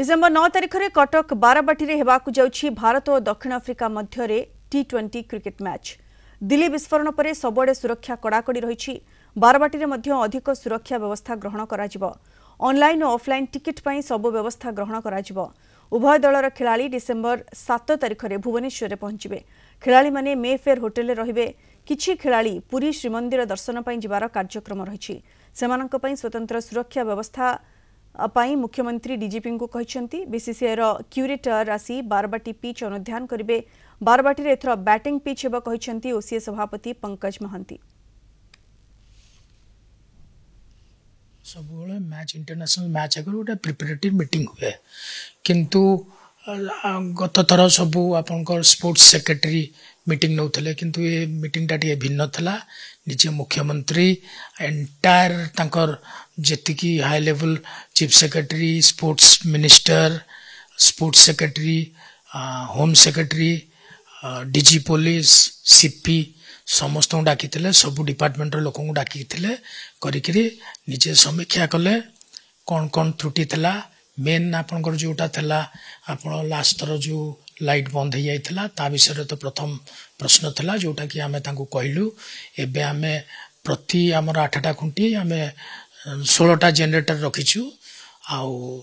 December 9 तारिख में कटक बारवाटी में हेबाकु जाउछि भारत और दक्षिण अफ्रिका मध्य T20 क्रिकेट मैच। दिल्ली विस्फोरण पर सबुआडे सुरक्षा कड़ाकड़ी रही। बारवाटी में अधिक सुरक्षा व्यवस्था ग्रहण करा। ऑनलाइन और ऑफलाइन टिकेट पर सबु व्यवस्था ग्रहण करा। उभय दलर खिलाड़ी डिसेम्बर 7 तारिख में भुवनेश्वर पहुंचे। खिलाड़ी माने मेफेयर होटेल रहिबे। किछि खिलाड़ी पुरी श्रीमंदिर दर्शन पर जिबार कार्यक्रम रही। सेमानंक पई स्वतंत्र सुरक्षा व्यवस्था पाई मुख्यमंत्री डीजीपी को कहते। बीसीसीआई क्यूरेटर आसी बारवाटी पिच अनुध्यान करेंगे। बारवाटी में एथर बैटिंग पिच हेब कहते ओसीए सभापति पंकज महांती। सब मैच इंटरनेशनल मैच आगे गोटे प्रिपेरेटरी मीटिंग हुए किंतु गत थर सब आप स्पोर्ट्स सेक्रेटरी मीटिंग नौले किंतु ये मीटिंग टा भिन्न था। निजे मुख्यमंत्री एंटायर तांकर जेतिकी high level chief secretary sports minister sports secretary home secretary DG police CP समस्त डाकी सबू डिपार्टमेंट लोक डाकी करी निजे समीक्षा कले कौन कौन त्रुटि थिला। मेन आपनकर जोटा थिला आपण लास्ट थर जो लाइट बंद हो जाइथिला ता विषय तो प्रथम प्रश्न थिला जोटा कि आमे तांको कहलु एबे आमे प्रति हमर 8टा खुंटी आमे 16टा जनरेटर रखिछु। आउ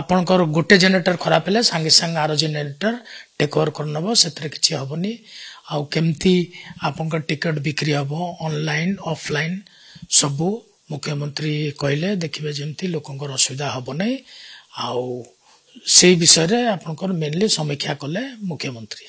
आपनकर गोटे जनरेटर खराब हेले संगे संग आरो जनरेटर टेक ओवर करनबो सेतरे किछि हबनी। आउ केमती आपनकर टिकट बिक्री हबो ऑनलाइन ऑफलाइन सबू मुख्यमंत्री कहले देखिबे जेमती लोकंकर असुविधा हबो नै। आउ से विषय रे आपनकर मेनली समीक्षा कले मुख्यमंत्री।